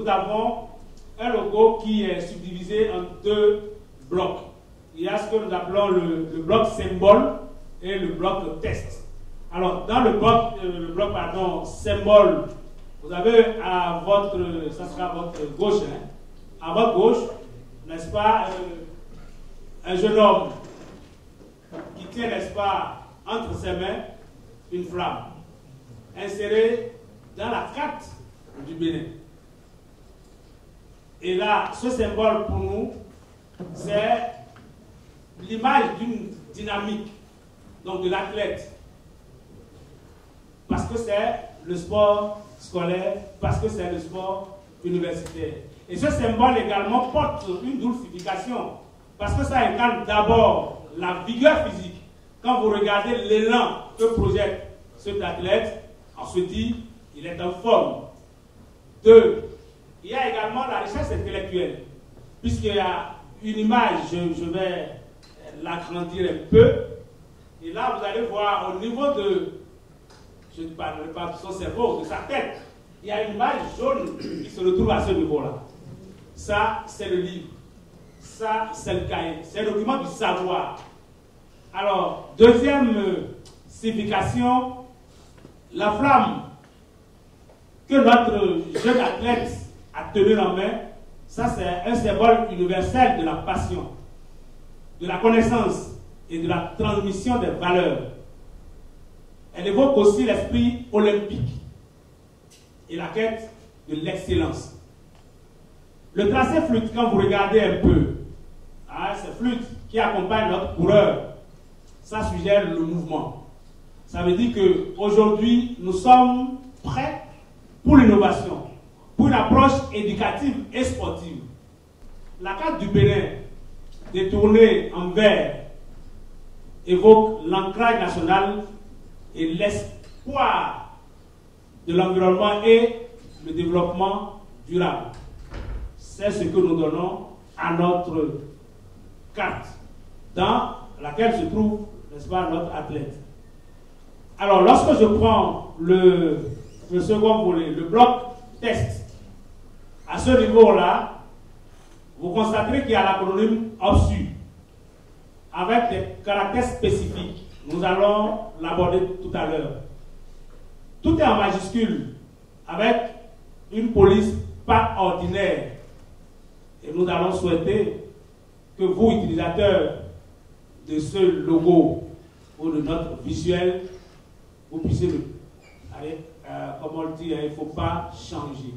Nous avons un logo qui est subdivisé en deux blocs. Il y a ce que nous appelons le bloc symbole et le bloc test. Alors, dans le bloc symbole, vous avez à votre, ça sera à votre gauche, hein, à votre gauche, n'est-ce pas, un jeune homme qui tient, n'est-ce pas, entre ses mains, une flamme insérée dans la carte du Bénin. Et là, ce symbole pour nous, c'est l'image d'une dynamique, donc de l'athlète. Parce que c'est le sport scolaire, parce que c'est le sport universitaire. Et ce symbole également porte une double signification, parce que ça incarne d'abord la vigueur physique. Quand vous regardez l'élan que projette cet athlète, on se dit, il est en forme. 2. Il y a également la richesse intellectuelle, puisqu'il y a une image, je vais l'agrandir un peu, et là vous allez voir au niveau de, je ne parlerai pas de son cerveau, de sa tête, il y a une image jaune qui se retrouve à ce niveau-là. Ça, c'est le livre. Ça, c'est le cahier. C'est le document du savoir. Alors, deuxième signification, la flamme que notre jeune athlète a tenue en main, ça c'est un symbole universel de la passion, de la connaissance et de la transmission des valeurs. Elle évoque aussi l'esprit olympique et la quête de l'excellence. Le tracé flûte, quand vous regardez un peu, hein, c'est flûte qui accompagne notre coureur, ça suggère le mouvement. Ça veut dire qu'aujourd'hui, nous sommes prêts pour l'innovation, pour une approche éducative et sportive. La carte du Bénin, détournée en vert, évoque l'ancrage national et l'espoir de l'environnement et le développement durable. C'est ce que nous donnons à notre carte, dans laquelle se trouve, n'est-ce pas, notre athlète. Alors, lorsque je prends le second volet, le bloc test, à ce niveau-là, vous constaterez qu'il y a l'acronyme OPSU, avec des caractères spécifiques. Nous allons l'aborder tout à l'heure. Tout est en majuscule, avec une police pas ordinaire. Et nous allons souhaiter que vous, utilisateurs de ce logo ou de notre visuel, vous puissiez le... Allez, comme on le dit, il ne faut pas changer.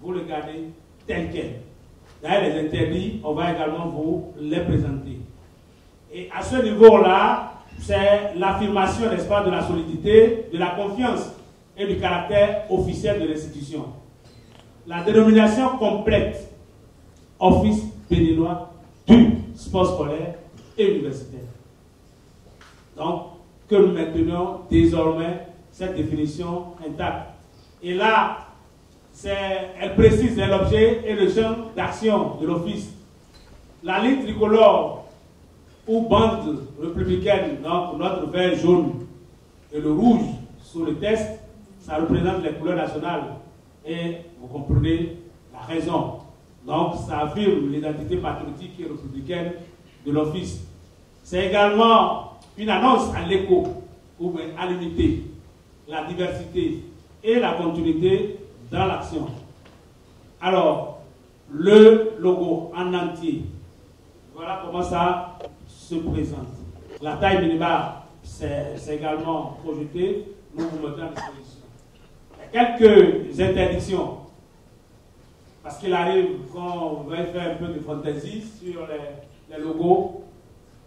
Vous le gardez tel quel. D'ailleurs, les interdits, on va également vous les présenter. Et à ce niveau-là, c'est l'affirmation, n'est-ce pas, de la solidité, de la confiance et du caractère officiel de l'institution. La dénomination complète, Office béninois du sport scolaire et universitaire. Donc, que nous maintenons désormais cette définition intacte. Et là, elle précise l'objet et le champ d'action de l'office. La ligne tricolore ou bande républicaine, donc notre vert jaune et le rouge sur le test, ça représente les couleurs nationales. Et vous comprenez la raison. Donc, ça affirme l'identité patriotique et républicaine de l'office. C'est également une annonce à l'écho, ou à l'unité, la diversité et la continuité dans l'action. Alors, le logo en entier, voilà comment ça se présente. La taille minimale, c'est également projeté. Nous vous mettons à disposition. Il y a quelques interdictions. Parce qu'il arrive, quand on va faire un peu de fantaisie sur les logos,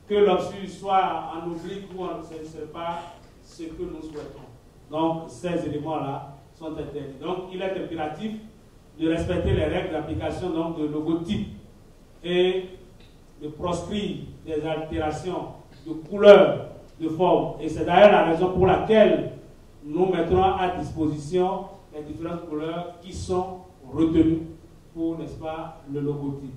que l'obsus soit en oblique ou en... Ce n'est pas ce que nous souhaitons. Donc, ces éléments-là sont interdits. Donc, il est impératif de respecter les règles d'application de logotype et de proscrire des altérations de couleur, de forme. Et c'est d'ailleurs la raison pour laquelle nous mettrons à disposition les différentes couleurs qui sont retenues pour, n'est-ce pas, le logotype.